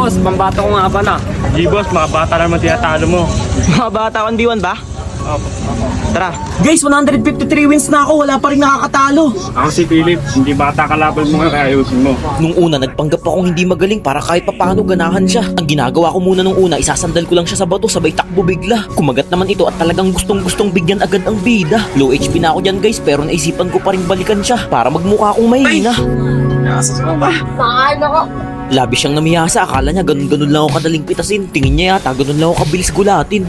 boss, pambata ko nga pala. Di boss, mga bata naman tinatalo mo. Mga bata, 1v1 ba? Opo. Tara. Guys, 153 wins na ako, wala pa rin nakakatalo. Ako si Philip, hindi bata kalaban mo nga kaya ayusin mo. Nung una, nagpanggap akong hindi magaling para kahit papaano ganahan siya. Ang ginagawa ko muna nung una, isasandal ko lang siya sa bato, sabay takbo bigla. Kumagat naman ito at talagang gustong bigyan agad ang bida. Low HP na ako dyan guys, pero naisipan ko pa rin balikan siya para magmukha akong mahina. Nasas mo ba? Labi siyang namiyasa, akala niya ganun lang ako kadaling pitasin. Tingin niya yata ganun lang ako kabilis gulatin.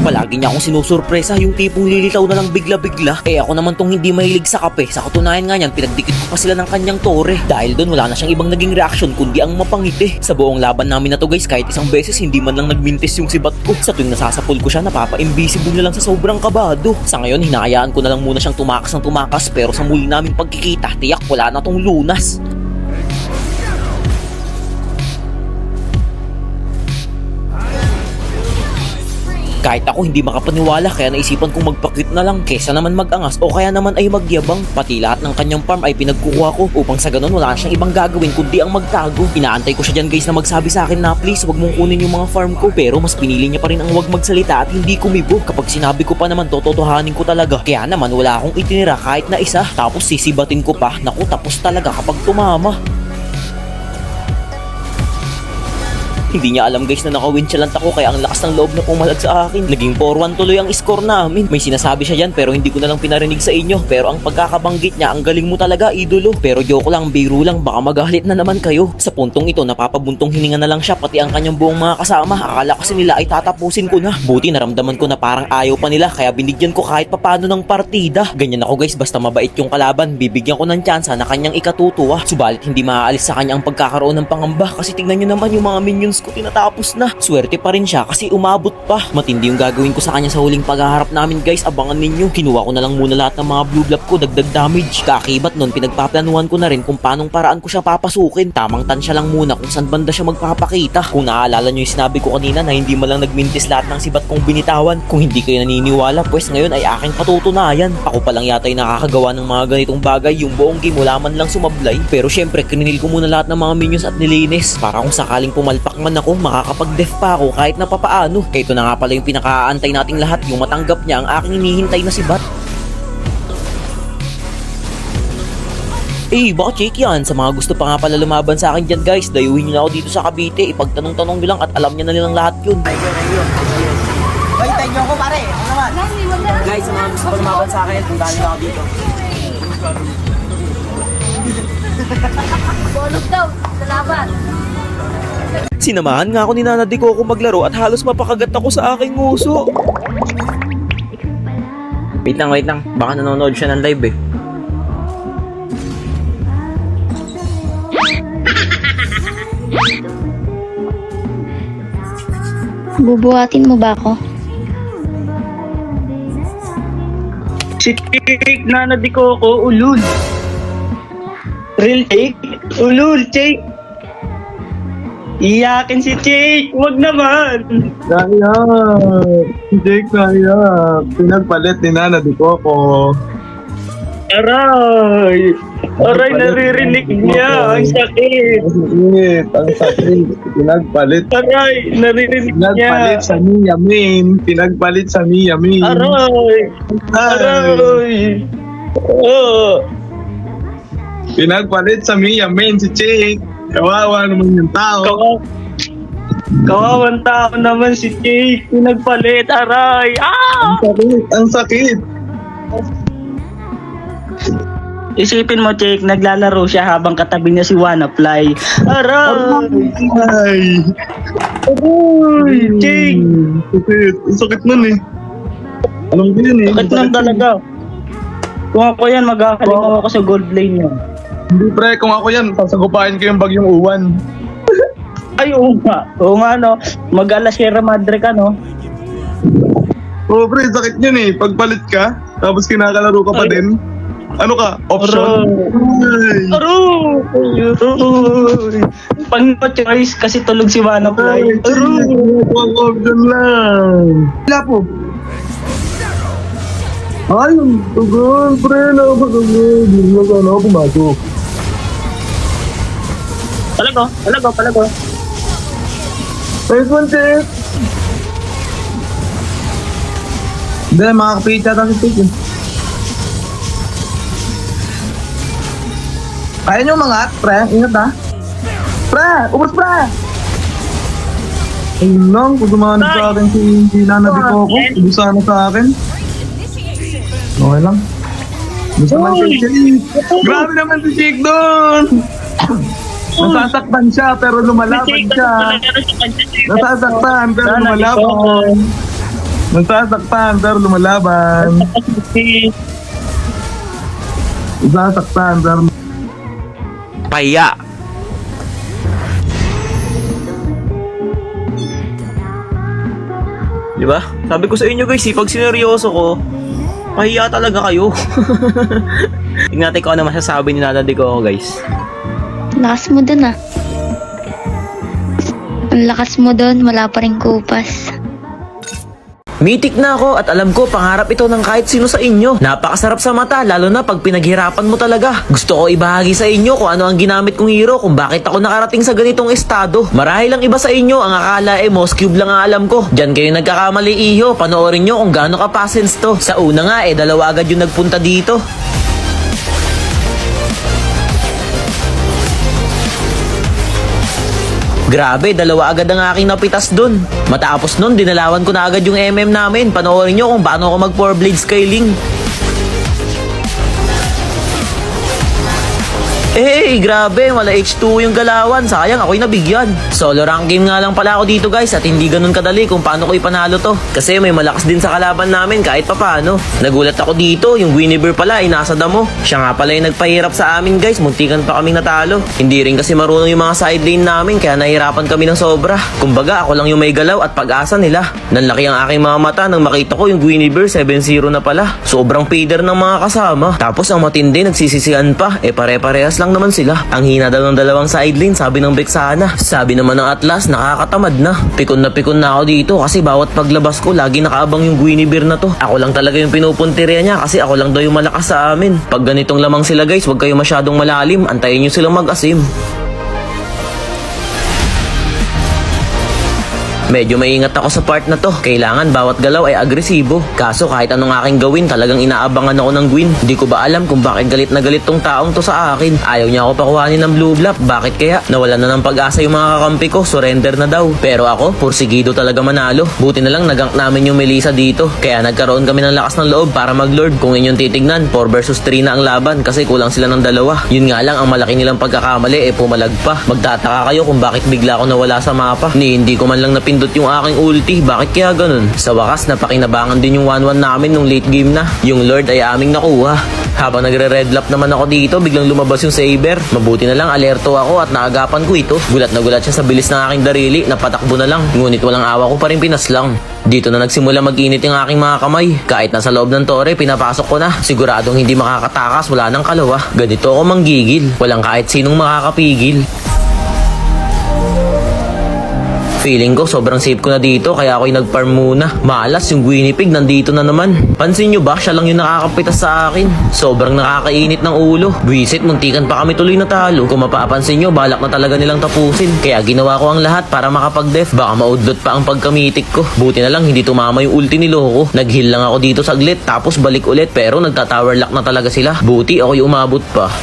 Palagi niya akong sinusurpresa, yung tipong lilitaw na lang bigla-bigla. Eh ako naman tong hindi mahilig sa kape. Sa katunayan nga niyan, pinagdikit ko pa sila ng kanyang tore. Dahil doon wala na siyang ibang naging reaksyon kundi ang mapangiti. Sa buong laban namin na to guys, kahit isang beses hindi man lang nagmintis yung sibat ko. Sa tuwing nasasapul ko siya, napapa-invisible na lang sa sobrang kabado. Sa ngayon, hinahayaan ko na lang muna siyang tumakas ng tumakas. Pero sa muli naming pagkikita, tiyak wala na tong lunas. Kahit ako hindi makapaniwala kaya naisipan kong magpakit na lang kesa naman magangas o kaya naman ay magyabang. Pati lahat ng kanyang farm ay pinagkukuha ko upang sa ganun wala siyang ibang gagawin kundi ang magtago. Inaantay ko siya dyan guys na magsabi sa akin na please wag mong kunin yung mga farm ko, pero mas pinili niya pa rin ang wag magsalita at hindi kumibo. Kapag sinabi ko pa naman tototohanin ko talaga, kaya naman wala akong itinira kahit na isa. Tapos sisibatin ko pa, naku tapos talaga kapag tumama. Hindi niya alam guys na naka-winchalant ako kaya ang lakas ng loob na pumalag sa akin. Naging 4-1 tuloy ang score namin. May sinasabi siya dyan pero hindi ko na lang pinarinig sa inyo. Pero ang pagkakabanggit niya, ang galing mo talaga idolo. Pero joke lang, biro lang, baka magalit na naman kayo. Sa puntong ito, napapabuntong hininga na lang siya pati ang kanyang buong mga kasama. Akala kasi nila ay tatapusin ko na. Buti naramdaman ko na parang ayaw pa nila kaya binigyan ko kahit papano ng partida. Ganyan ako guys, basta mabait yung kalaban, bibigyan ko ng tsansa na kanyang ikatutuwa. Subalit hindi maaalis sa kanya ang pagkakaroon ng pangamba kasi tingnan nyo naman yung mga minions ko tinatapos na. Swerte pa rin siya kasi umabot pa. Matindi yung gagawin ko sa kanya sa huling paghaharap namin guys, abangan ninyo. Kinuha ko na lang muna lahat ng mga blue blob ko, dagdag damage. Kakibat nun, pinagpaplanuhan ko na rin kung paanong paraan ko siya papasukin. Tamang tansya lang muna kung saan banda siya magpapakita. Kung naaalala nyo yung sinabi ko kanina na hindi man lang nagmintis lahat ng sibat kong binitawan. Kung hindi kayo naniniwala, pues ngayon ay aking patutunayan. Ako pa lang yata yung nakakagawa ng mga ganitong bagay. Yung buong game wala man lang sumablay. Pero syempre, kininil ko muna lahat ng mga minions at nilinis para kung sakaling pumalpak man ako, makakapag-def pa ako kahit na papaano. Ito na nga pala yung pinakaantay nating lahat, yung matanggap niya ang aking hinihintay na sibat. Baka check yan. Sa mga gusto pa nga pala lumaban sa akin dyan guys, dayuhin nyo na ako dito sa Cavite. Ipagtanong-tanong nyo lang at alam nyo na nilang lahat yun. Balitan niyo ako pare, ano naman? Guys, sa mga gusto pa lumaban sa akin, puntahan niyo ako dito. Bonus daw, salamat. Sinamahan nga ako ni Nana Di Coco maglaro at halos mapakagat ako sa aking nguso. Wait lang. Baka nanonood siya ng live eh. Bubuhatin mo ba ako? Si Jake, Nana Di Coco, ulul. Real Jake? Ulul, Jake. Iyakin si Jake, wag naman. Kaya, hindi kaya. Pinagpalit ni Nana Di Coco. Aray! Aray, naririnig niya. Ang sakit. Ang sakit. Pinagpalit. Aray, naririnig Pinagpalit niya. sa Mia Min. Pinagpalit sa Mia Min. Aray! Aray! Oh! Pinagpalit sa Mia Min si Jake. Kawawa naman yung tao. Kawawang tao naman si Jake. Pinagpalit, aray! Ah! Ang sakit. Isipin mo, Jake, naglalaro siya habang katabi niya si Wannafly. Aray! Ay. Aray! Jake! Sakit. Ang sakit nun eh. Alam ko yun eh. Sakit lang talaga. Kung ako yan, maghahalimaw ako sa gold lane niya. Hindi pre, kung ako yan, sasagupain ko yung bagyong uwan. Ay, oo nga. Oo nga, no. Mag-ala Sierra Madre ka, no? Oo pre, sakit yun eh. Pagpalit ka, tapos kinakalaro ka pa Ay. din. Ano ka? Option? Ay. Aroy! Pang choice kasi tulog si Wannafly. Aroy! Ang option lang. Wala po. Ay, tugon pre, napakagod. Hindi na sana ako pumasok. Palago. Nice one, Jake! Hindi, makakapit yata si Jake eh. Kaya nyo umangat, pre. Ingat ha. Pre! Ubus, pre! Ayun lang, kung gumanap sa akin si Nana Di Coco, ubus sana sa akin. Okay lang. Ubus naman si Jake. Grabe naman si Jake doon! Nasasaktan siya pero lumalaban siya. Nasasaktan pero lumalaban. Nasasaktan pero lumalaban. Nasasaktan pero... Pahiya. Diba? Sabi ko sa inyo guys, pag sineryoso ko, pahiya talaga kayo. Tingnan natin kung ano masasabi ni Nana Di Coco guys. Lakas mo dun ah. Ang lakas mo dun, wala pa rin kupas. Mitik na ako at alam ko pangarap ito ng kahit sino sa inyo. Napakasarap sa mata lalo na pag pinaghirapan mo talaga. Gusto ko ibahagi sa inyo kung ano ang ginamit kong hero, kung bakit ako nakarating sa ganitong estado. Marahil lang iba sa inyo ang akala Moss Cube lang ang alam ko. Diyan kayo nagkakamali iho. Panoorin nyo kung gaano ka pasens to. Sa una nga dalawa agad yung nagpunta dito. Grabe, dalawa agad ang aking napitas dun. Matapos nun, dinalawan ko na agad yung MM namin. Panoorin nyo kung paano ako mag 4 blade scaling. Grabe, wala H2 yung galawan. Sayang, ako'y nabigyan. Solo rank game nga lang pala ako dito guys at hindi ganun kadali kung paano ko ipanalo to. Kasi may malakas din sa kalaban namin kahit papano. Nagulat ako dito, yung Guinevere pala ay nasa damo. Siya nga pala yung nagpahirap sa amin guys, muntikan pa kaming natalo. Hindi rin kasi marunong yung mga side lane namin kaya nahirapan kami ng sobra. Kumbaga ako lang yung may galaw at pag-asa nila. Nanlaki ang aking mga mata nang makita ko yung Guinevere 7-0 na pala. Sobrang fader ng mga kasama. Tapos ang matindi nagsisisihan pa, pare-parehas lang naman sila. Ang hina daw ng dalawang side lane, sabi ng Vexana. Sabi naman ng Atlas, nakakatamad na. Pikon na ako dito kasi bawat paglabas ko, lagi nakaabang yung Guinevere na to. Ako lang talaga yung pinupuntirya niya kasi ako lang daw yung malakas sa amin. Pag ganitong lamang sila guys, wag kayo masyadong malalim. Antayin nyo silang mag-asim. Medyo maingat ako sa part na to. Kailangan bawat galaw ay agresibo. Kaso kahit anong aking gawin, talagang inaabangan ako ng Gwyn. Hindi ko ba alam kung bakit galit na galit tong taong to sa akin. Ayaw niya ako pakuhanin ng blue block. Bakit kaya? Nawalan na ng pag-asa yung mga kakampi ko. Surrender na daw. Pero ako, pursigido talaga manalo. Buti na lang nagank namin yung Melissa dito. Kaya nagkaroon kami ng lakas ng loob para mag-lord. Kung inyong titignan, 4 versus 3 na ang laban kasi kulang sila ng dalawa. Yun nga lang, ang malaki nilang pagkakamali pumalag pa. Magtataka kayo kung bakit bigla ako nawala sa mapa. Hindi ko man lang napindot yung aking ulti. Bakit kaya ganun? Sa wakas, napakinabangan din yung 1-1 namin nung late game na. Yung Lord ay aming nakuha. Habang nagre-red lap naman ako dito, biglang lumabas yung Saber. Mabuti na lang, alerto ako at naagapan ko ito. Gulat na gulat siya sa bilis ng aking darili. Napatakbo na lang. Ngunit walang awa ko pa rin pinaslang. Dito na nagsimula mag-init yung aking mga kamay. Kahit nasa loob ng tore, pinapasok ko na. Siguradong hindi makakatakas, wala nang kalawa. Ganito ako manggigil. Walang kahit sinong makakapigil. Feeling ko sobrang safe ko na dito kaya ako'y nag-farm muna. Malas yung Guinevere nandito na naman. Pansin nyo ba? Siya lang yung nakakapitas sa akin. Sobrang nakakainit ng ulo. Buisit, muntikan pa kami tuloy na talo. Kung mapapansin nyo, balak na talaga nilang tapusin. Kaya ginawa ko ang lahat para makapag-def. Baka maudlot pa ang pagkamitik ko. Buti na lang hindi tumama yung ulti ni Loco. Nag-heal lang ako dito saglit tapos balik ulit pero nagta-tower lock na talaga sila. Buti ako'y umabot pa.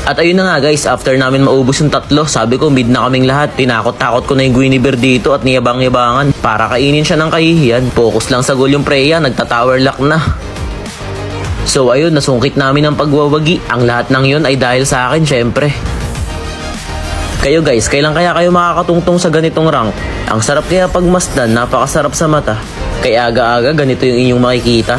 At ayun na nga guys, after namin maubos yung tatlo, sabi ko mid na kaming lahat. Tinakot-takot ko na yung Guinevere dito at niyabang-yabangan para kainin siya ng kahihiyan. Focus lang sa goal yung Freya, nagta-tower lock na. So ayun, nasungkit namin ang pagwawagi. Ang lahat ng yun ay dahil sa akin syempre. Kayo guys, kailan kaya kayo makakatungtong sa ganitong rank? Ang sarap kaya pagmasdan, napakasarap sa mata. Kaya aga-aga ganito yung inyong makikita.